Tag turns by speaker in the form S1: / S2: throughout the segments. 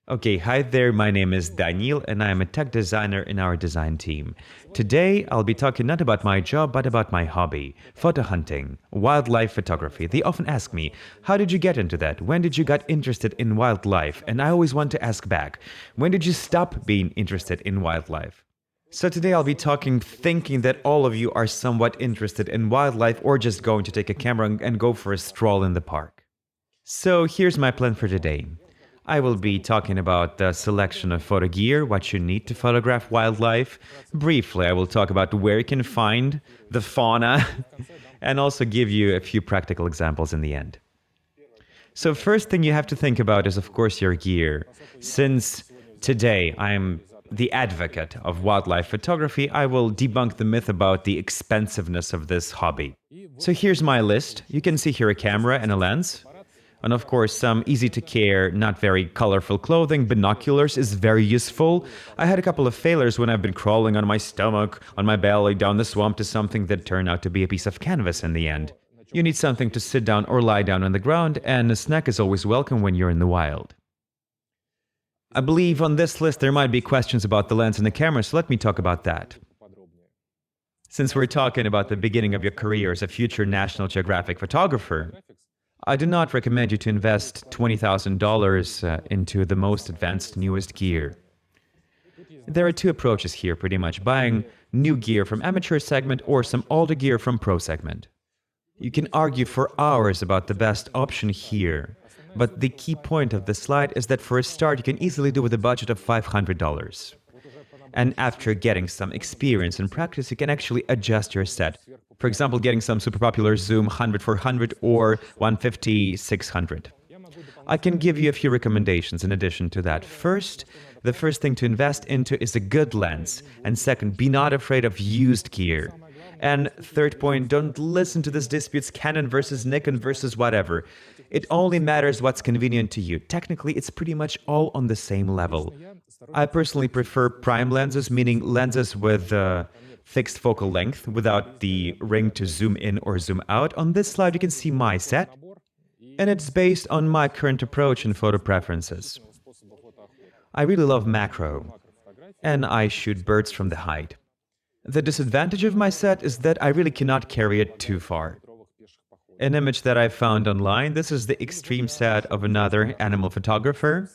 S1: Okay, hi there, my name is Daniil and I am a tech designer in our design team. Today, I'll be talking not about my job, but about my hobby, photo hunting, wildlife photography. They often ask me, how did you get into that? When did you get interested in wildlife? And I always want to ask back, when did you stop being interested in wildlife? So today I'll be talking thinking that all of you are somewhat interested in wildlife or just going to take a camera and go for a stroll in the park. So here's my plan for today. I will be talking about the selection of photo gear, what you need to photograph wildlife. Briefly, I will talk about where you can find the fauna and also give you a few practical examples in the end. So first thing you have to think about is, of course, your gear. Since today I am the advocate of wildlife photography, I will debunk the myth about the expensiveness of this hobby. So here's my list. You can see here a camera and a lens. And of course, some easy-to-care, not very colorful clothing. Binoculars is very useful. I had a couple of failures when I've been crawling on my stomach, on my belly, down the swamp to something that turned out to be a piece of canvas in the end. You need something to sit down or lie down on the ground, and a snack is always welcome when you're in the wild. I believe on this list there might be questions about the lens and the camera, so let me talk about that. Since we're talking about the beginning of your career as a future National Geographic photographer, I do not recommend you to invest $20,000 into the most advanced, newest gear. There are two approaches here, pretty much, buying new gear from amateur segment or some older gear from pro segment. You can argue for hours about the best option here, but the key point of the slide is that for a start, you can easily do with a budget of $500. And after getting some experience and practice, you can actually adjust your set. For example, getting some super popular zoom 100-400 or 150-600. I can give you a few recommendations in addition to that. First, the first thing to invest into is a good lens. And second, be not afraid of used gear. And third point, don't listen to this disputes Canon versus Nikon versus whatever. It only matters what's convenient to you. Technically, it's pretty much all on the same level. I personally prefer prime lenses, meaning lenses with fixed focal length without the ring to zoom in or zoom out. On this slide, you can see my set, and it's based on my current approach and photo preferences. I really love macro, and I shoot birds from the height. The disadvantage of my set is that I really cannot carry it too far. An image that I found online, this is the extreme set of another animal photographer,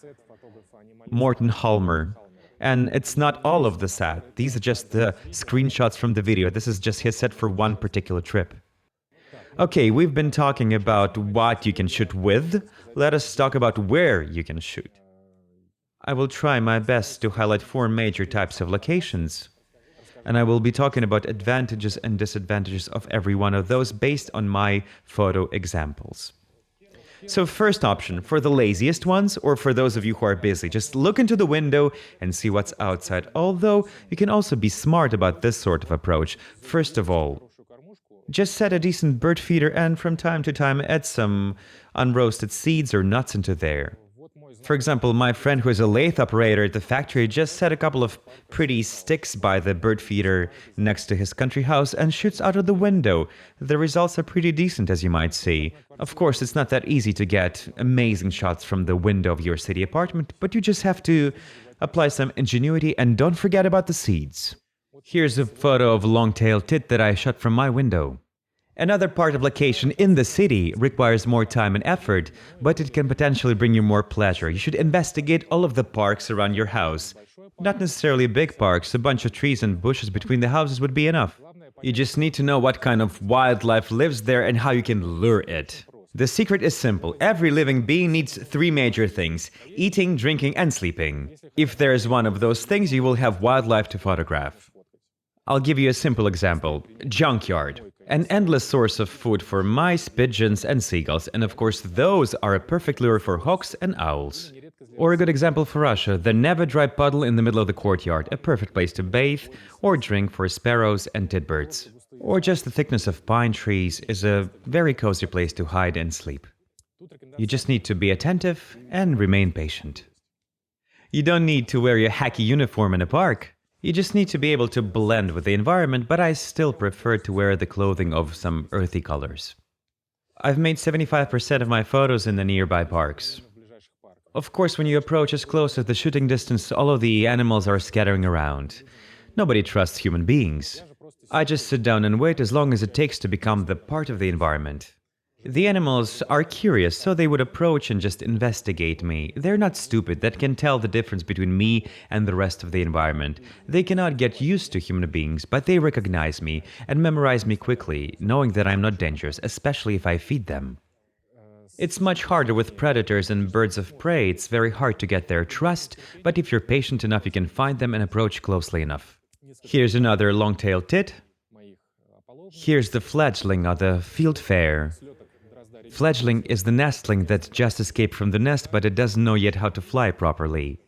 S1: Morten Halmer. And it's not all of the set. These are just the screenshots from the video. This is just his set for one particular trip. Okay, we've been talking about what you can shoot with. Let us talk about where you can shoot. I will try my best to highlight 4 major types of locations. And I will be talking about advantages and disadvantages of every one of those based on my photo examples. So first option, for the laziest ones, or for those of you who are busy, just look into the window and see what's outside. Although, you can also be smart about this sort of approach. First of all, just set a decent bird feeder and from time to time add some unroasted seeds or nuts into there. For example, my friend who is a lathe operator at the factory just set a couple of pretty sticks by the bird feeder next to his country house and shoots out of the window. The results are pretty decent, as you might see. Of course, it's not that easy to get amazing shots from the window of your city apartment, but you just have to apply some ingenuity and don't forget about the seeds. Here's a photo of a long-tailed tit that I shot from my window. Another part of location in the city requires more time and effort, but it can potentially bring you more pleasure. You should investigate all of the parks around your house. Not necessarily big parks, a bunch of trees and bushes between the houses would be enough. You just need to know what kind of wildlife lives there and how you can lure it. The secret is simple. Every living being needs 3 major things: eating, drinking, and sleeping. If there is one of those things, you will have wildlife to photograph. I'll give you a simple example. Junkyard. An endless source of food for mice, pigeons, and seagulls, and of course those are a perfect lure for hawks and owls. Or a good example for Russia, the never-dry puddle in the middle of the courtyard, a perfect place to bathe or drink for sparrows and titbirds. Or just the thickness of pine trees is a very cozy place to hide and sleep. You just need to be attentive and remain patient. You don't need to wear your hacky uniform in a park. You just need to be able to blend with the environment, but I still prefer to wear the clothing of some earthy colors. I've made 75% of my photos in the nearby parks. Of course, when you approach as close as the shooting distance, all of the animals are scattering around. Nobody trusts human beings. I just sit down and wait as long as it takes to become the part of the environment. The animals are curious, so they would approach and just investigate me. They're not stupid, that can tell the difference between me and the rest of the environment. They cannot get used to human beings, but they recognize me and memorize me quickly, knowing that I'm not dangerous, especially if I feed them. It's much harder with predators and birds of prey. It's very hard to get their trust, but if you're patient enough, you can find them and approach closely enough. Here's another long-tailed tit. Here's the fledgling of the fieldfare. Fledgling is the nestling that just escaped from the nest, but it doesn't know yet how to fly properly.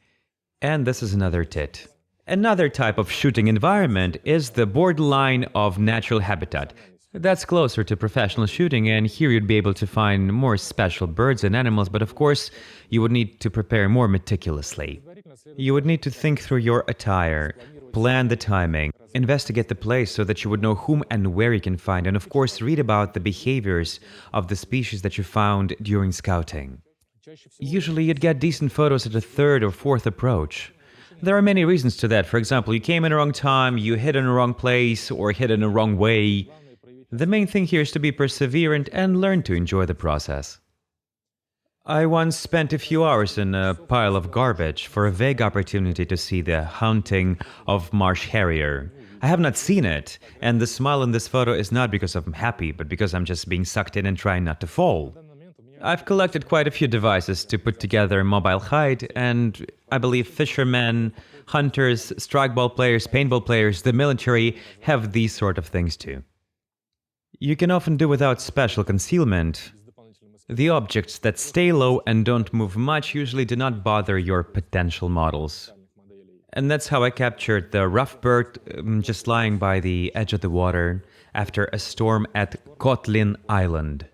S1: And this is another tit. Another type of shooting environment is the borderline of natural habitat. That's closer to professional shooting, and here you'd be able to find more special birds and animals, but of course, you would need to prepare more meticulously. You would need to think through your attire, plan the timing, investigate the place so that you would know whom and where you can find, and of course, read about the behaviors of the species that you found during scouting. Usually, you'd get decent photos at a third or fourth approach. There are many reasons to that. For example, you came in the wrong time, you hid in the wrong place, or hid in the wrong way. The main thing here is to be perseverant and learn to enjoy the process. I once spent a few hours in a pile of garbage for a vague opportunity to see the hunting of marsh harrier. I have not seen it, and the smile in this photo is not because I'm happy, but because I'm just being sucked in and trying not to fall. I've collected quite a few devices to put together a mobile hide, and I believe fishermen, hunters, strikeball players, paintball players, the military have these sort of things too. You can often do without special concealment. The objects that stay low and don't move much usually do not bother your potential models. And that's how I captured the rough bird just lying by the edge of the water after a storm at Kotlin Island.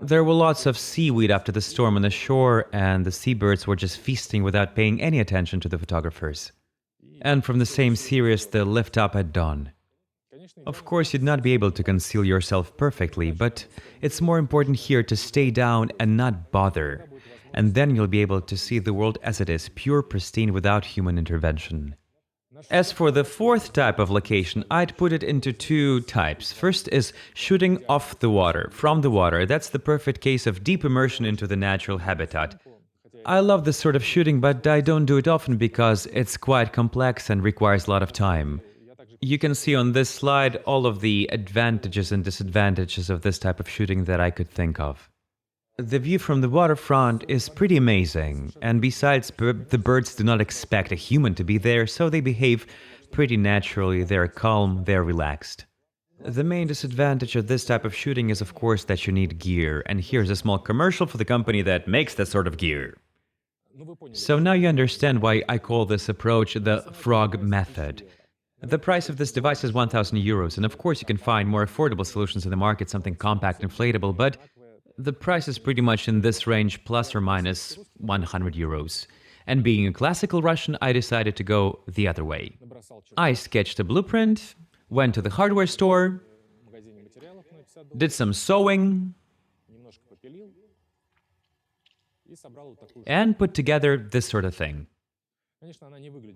S1: There were lots of seaweed after the storm on the shore, and the seabirds were just feasting without paying any attention to the photographers. And from the same series, the lift up at dawn. Of course, you'd not be able to conceal yourself perfectly, but it's more important here to stay down and not bother. And then you'll be able to see the world as it is, pure, pristine, without human intervention. As for the fourth type of location, I'd put it into two types. First is shooting off the water, from the water. That's the perfect case of deep immersion into the natural habitat. I love this sort of shooting, but I don't do it often because it's quite complex and requires a lot of time. You can see on this slide all of the advantages and disadvantages of this type of shooting that I could think of. The view from the waterfront is pretty amazing, and besides, the birds do not expect a human to be there, so they behave pretty naturally, they're calm, they're relaxed. The main disadvantage of this type of shooting is, of course, that you need gear, and here's a small commercial for the company that makes that sort of gear. So now you understand why I call this approach the frog method. The price of this device is 1,000 euros, and of course you can find more affordable solutions in the market, something compact, inflatable, but the price is pretty much in this range, plus or minus 100 euros. And being a classical Russian, I decided to go the other way. I sketched a blueprint, went to the hardware store, did some sewing, and put together this sort of thing.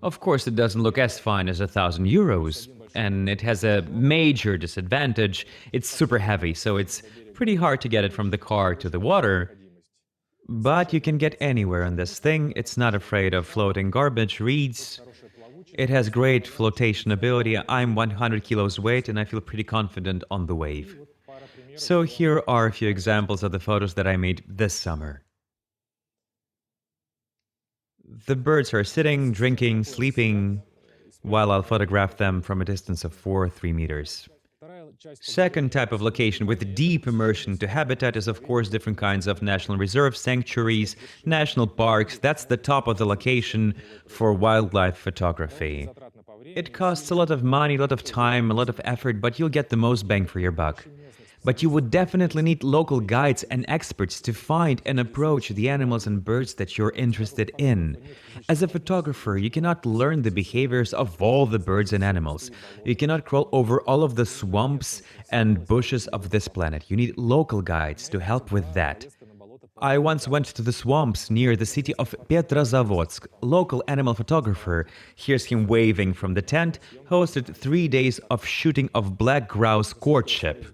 S1: Of course, it doesn't look as fine as 1,000 euros, and it has a major disadvantage. It's super heavy, so it's pretty hard to get it from the car to the water. But you can get anywhere on this thing. It's not afraid of floating garbage, reeds. It has great flotation ability. I'm 100 kilos weight, and I feel pretty confident on the wave. So here are a few examples of the photos that I made this summer. The birds are sitting, drinking, sleeping, while I'll photograph them from a distance of 4 or 3 meters. Second type of location with deep immersion to habitat is, of course, different kinds of national reserves, sanctuaries, national parks. That's the top of the location for wildlife photography. It costs a lot of money, a lot of time, a lot of effort, but you'll get the most bang for your buck. But you would definitely need local guides and experts to find and approach the animals and birds that you're interested in. As a photographer, you cannot learn the behaviors of all the birds and animals. You cannot crawl over all of the swamps and bushes of this planet. You need local guides to help with that. I once went to the swamps near the city of Petrozavodsk. Local animal photographer, here's him waving from the tent, hosted 3 days of shooting of black grouse courtship.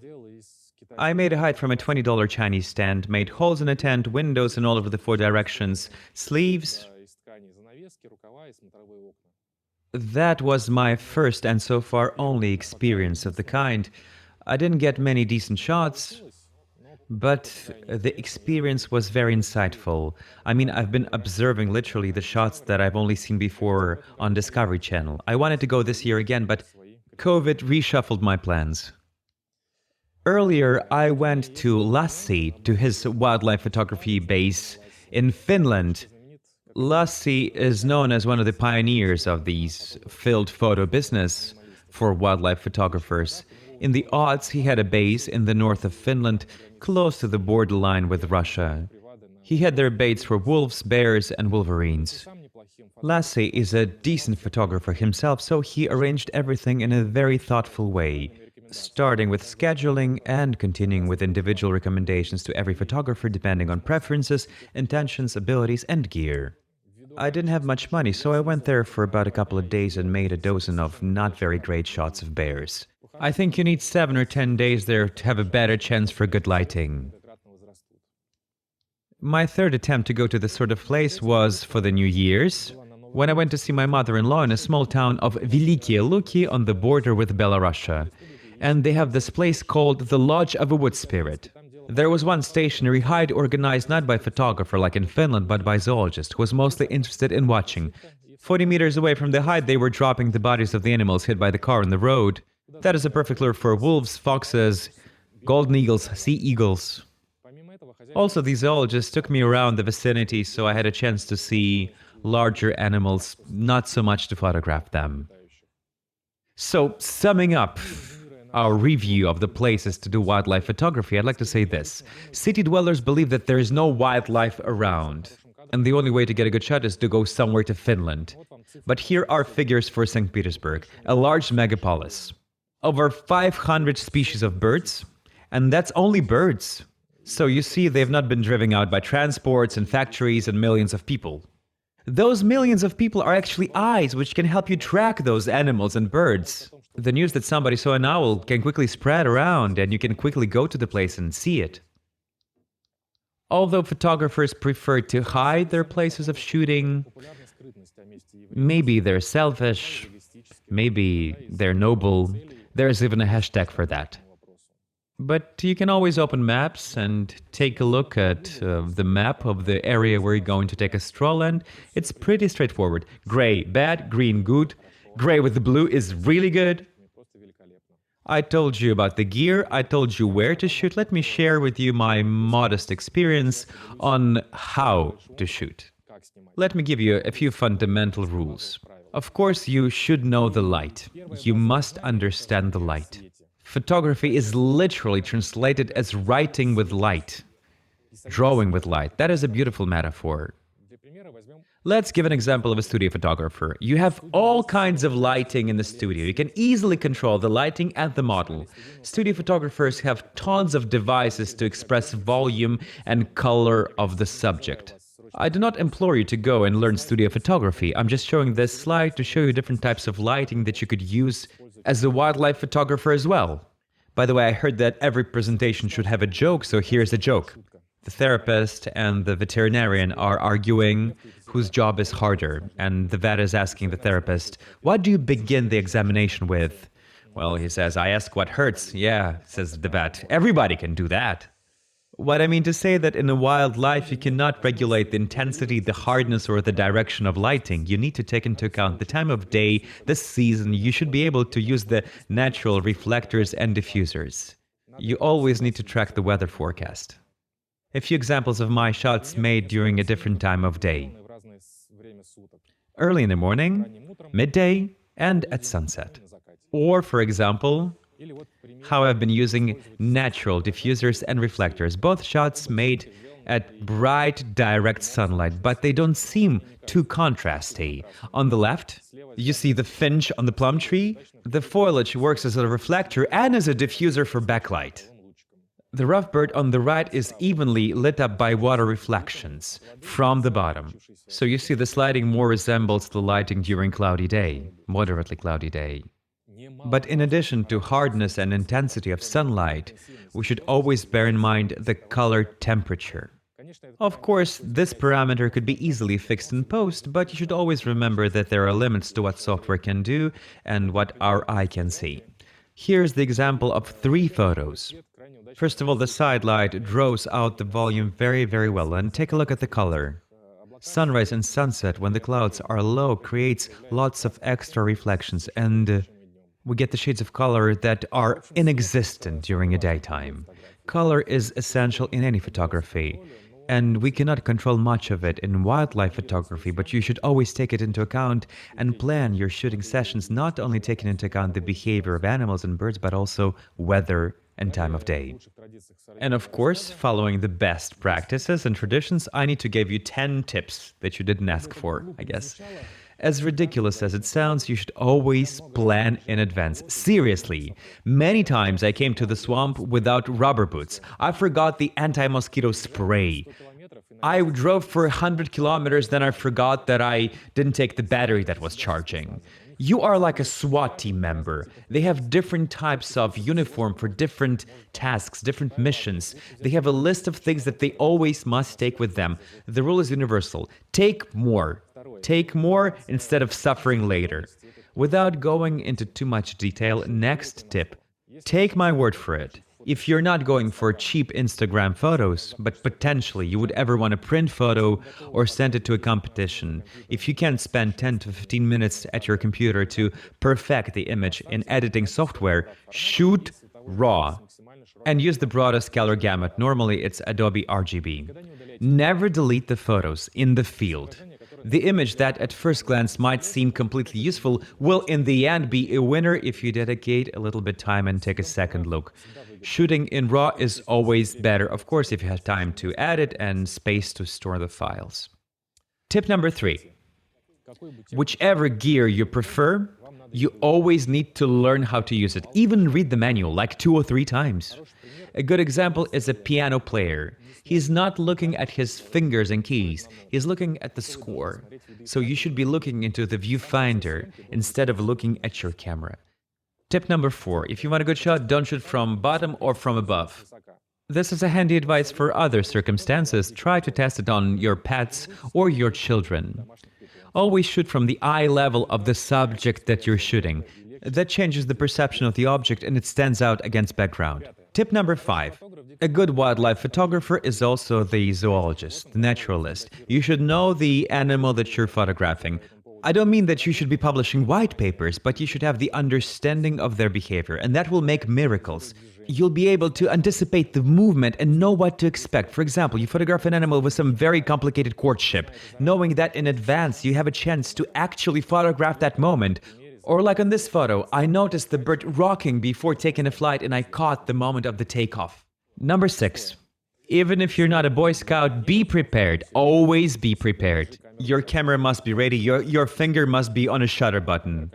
S1: I made a hide from a $20 Chinese stand, made holes in a tent, windows in all of the 4 directions, sleeves. That was my first and so far only experience of the kind. I didn't get many decent shots, but the experience was very insightful. I mean, I've been observing literally the shots that I've only seen before on Discovery Channel. I wanted to go this year again, but COVID reshuffled my plans. Earlier, I went to Lassi, to his wildlife photography base in Finland. Lassi is known as one of the pioneers of these field photo business for wildlife photographers. In the aughts, he had a base in the north of Finland, close to the borderline with Russia. He had their baits for wolves, bears, and wolverines. Lassi is a decent photographer himself, so he arranged everything in a very thoughtful way, starting with scheduling and continuing with individual recommendations to every photographer depending on preferences, intentions, abilities, and gear. I didn't have much money, so I went there for about a couple of days and made a dozen of not very great shots of bears. I think you need 7 or 10 days there to have a better chance for good lighting. My third attempt to go to this sort of place was for the New Year's, when I went to see my mother-in-law in a small town of Velikie Luki on the border with Belarus. And they have this place called the Lodge of a Wood Spirit. There was one stationary hide organized not by a photographer like in Finland, but by a zoologist who was mostly interested in watching. 40 meters away from the hide, they were dropping the bodies of the animals hit by the car on the road. That is a perfect lure for wolves, foxes, golden eagles, sea eagles. Also, the zoologist took me around the vicinity, so I had a chance to see larger animals, not so much to photograph them. So, summing up our review of the places to do wildlife photography, I'd like to say this. City dwellers believe that there is no wildlife around, and the only way to get a good shot is to go somewhere to Finland. But here are figures for St. Petersburg, a large megapolis. Over 500 species of birds, and that's only birds. So you see, they've not been driven out by transports and factories and millions of people. Those millions of people are actually eyes which can help you track those animals and birds. The news that somebody saw an owl can quickly spread around and you can quickly go to the place and see it. Although photographers prefer to hide their places of shooting, maybe they're selfish, maybe they're noble, there's even a hashtag for that. But you can always open maps and take a look at the map of the area where you're going to take a stroll, and it's pretty straightforward. Gray, bad; green, good; gray with the blue is really good. I told you about the gear, I told you where to shoot. Let me share with you my modest experience on how to shoot. Let me give you a few fundamental rules. Of course, you should know the light. You must understand the light. Photography is literally translated as writing with light, drawing with light. That is a beautiful metaphor. Let's give an example of a studio photographer. You have all kinds of lighting in the studio. You can easily control the lighting and the model. Studio photographers have tons of devices to express volume and color of the subject. I do not implore you to go and learn studio photography. I'm just showing this slide to show you different types of lighting that you could use as a wildlife photographer as well. By the way, I heard that every presentation should have a joke, so here's a joke. The therapist and the veterinarian are arguing whose job is harder, and the vet is asking the therapist, "What do you begin the examination with?" Well, he says, "I ask what hurts." "Yeah," says the vet, "everybody can do that." What I mean to say that in a wildlife, you cannot regulate the intensity, the hardness, or the direction of lighting. You need to take into account the time of day, the season. You should be able to use the natural reflectors and diffusers. You always need to track the weather forecast. A few examples of my shots made during a different time of day. Early in the morning, midday, and at sunset. Or, for example, how I've been using natural diffusers and reflectors, both shots made at bright, direct sunlight, but they don't seem too contrasty. On the left, you see the finch on the plum tree. The foliage works as a reflector and as a diffuser for backlight. The rough bird on the right is evenly lit up by water reflections from the bottom. So you see the lighting more resembles the lighting during cloudy day, moderately cloudy day. But in addition to hardness and intensity of sunlight, we should always bear in mind the color temperature. Of course, this parameter could be easily fixed in post, but you should always remember that there are limits to what software can do and what our eye can see. Here's the example of 3 photos. First of all, the side light draws out the volume very, very well, and take a look at the color. Sunrise and sunset, when the clouds are low, creates lots of extra reflections, and we get the shades of color that are inexistent during a daytime. Color is essential in any photography, and we cannot control much of it in wildlife photography, but you should always take it into account and plan your shooting sessions, not only taking into account the behavior of animals and birds, but also weather and time of day. And of course, following the best practices and traditions, I need to give you 10 tips that you didn't ask for, I guess. As ridiculous as it sounds, you should always plan in advance. Seriously, many times I came to the swamp without rubber boots. I forgot the anti-mosquito spray. I drove for 100 kilometers, then I forgot that I didn't take the battery that was charging. You are like a SWAT team member. They have different types of uniform for different tasks, different missions. They have a list of things that they always must take with them. The rule is universal. Take more. Take more instead of suffering later. Without going into too much detail, next tip. Take my word for it. If you're not going for cheap Instagram photos, but potentially you would ever want a print photo or send it to a competition, if you can spend 10 to 15 minutes at your computer to perfect the image in editing software, shoot raw and use the broadest color gamut. Normally it's AdobeRGB. Never delete the photos in the field. The image that at first glance might seem completely useful will in the end be a winner if you dedicate a little bit time and take a second look. Shooting in RAW is always better, of course, if you have time to edit and space to store the files. Tip number 3. Whichever gear you prefer, you always need to learn how to use it. Even read the manual like 2 or 3 times. A good example is a piano player. He's not looking at his fingers and keys, he's looking at the score. So you should be looking into the viewfinder instead of looking at your camera. Tip number 4. If you want a good shot, don't shoot from bottom or from above. This is a handy advice for other circumstances. Try to test it on your pets or your children. Always shoot from the eye level of the subject that you're shooting. That changes the perception of the object and it stands out against background. Tip number 5. A good wildlife photographer is also the zoologist, the naturalist. You should know the animal that you're photographing. I don't mean that you should be publishing white papers, but you should have the understanding of their behavior, and that will make miracles. You'll be able to anticipate the movement and know what to expect. For example, you photograph an animal with some very complicated courtship. Knowing that in advance, you have a chance to actually photograph that moment. Or like on this photo, I noticed the bird rocking before taking a flight and I caught the moment of the takeoff. Number 6. Even if you're not a Boy Scout, be prepared. Always be prepared. Your camera must be ready, your finger must be on a shutter button.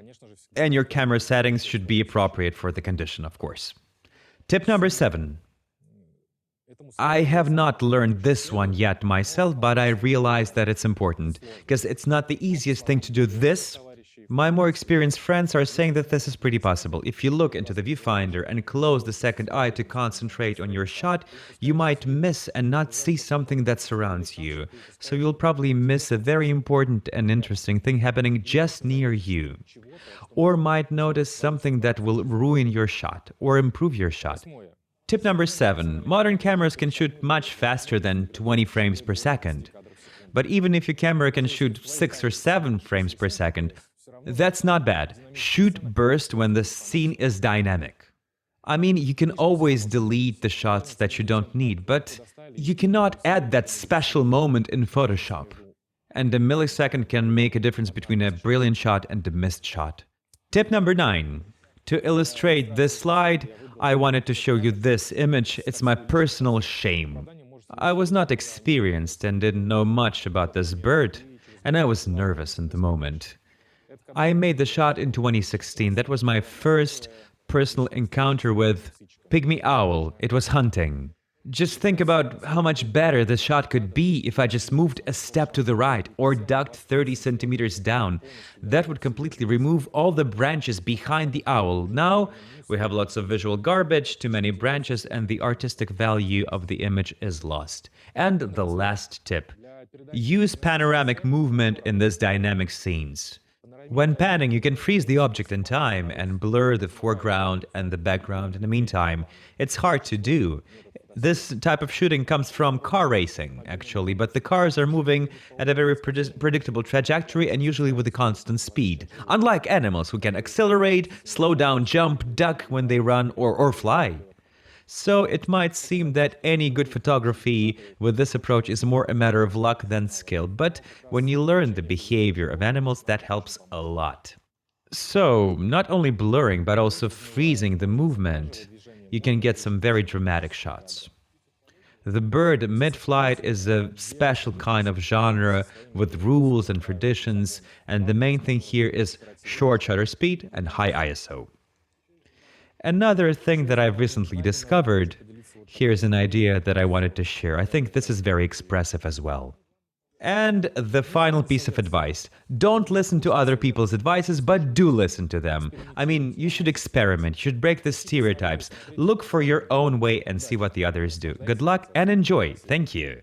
S1: And your camera settings should be appropriate for the condition, of course. Tip number 7. I have not learned this one yet myself, but I realize that it's important, because it's not the easiest thing to do this. My more experienced friends are saying that this is pretty possible. If you look into the viewfinder and close the second eye to concentrate on your shot, you might miss and not see something that surrounds you. So you'll probably miss a very important and interesting thing happening just near you. Or might notice something that will ruin your shot or improve your shot. Tip number 7. Modern cameras can shoot much faster than 20 frames per second. But even if your camera can shoot 6 or 7 frames per second, that's not bad. Shoot burst when the scene is dynamic. I mean, you can always delete the shots that you don't need, but you cannot add that special moment in Photoshop. And a millisecond can make a difference between a brilliant shot and a missed shot. Tip number 9. To illustrate this slide, I wanted to show you this image. It's my personal shame. I was not experienced and didn't know much about this bird, and I was nervous in the moment. I made the shot in 2016. That was my first personal encounter with pygmy owl. It was hunting. Just think about how much better this shot could be if I just moved a step to the right or ducked 30 centimeters down. That would completely remove all the branches behind the owl. Now we have lots of visual garbage, too many branches, and the artistic value of the image is lost. And the last tip: use panoramic movement in these dynamic scenes. When panning, you can freeze the object in time and blur the foreground and the background in the meantime. It's hard to do. This type of shooting comes from car racing, actually, but the cars are moving at a very predictable trajectory and usually with a constant speed. Unlike animals who can accelerate, slow down, jump, duck when they run or fly. So it might seem that any good photography with this approach is more a matter of luck than skill, but when you learn the behavior of animals, that helps a lot. So, not only blurring, but also freezing the movement, you can get some very dramatic shots. The bird mid-flight is a special kind of genre with rules and traditions, and the main thing here is short shutter speed and high ISO. Another thing that I've recently discovered, here's an idea that I wanted to share. I think this is very expressive as well. And the final piece of advice: don't listen to other people's advices, but do listen to them. I mean, you should experiment, you should break the stereotypes, look for your own way and see what the others do. Good luck and enjoy. Thank you.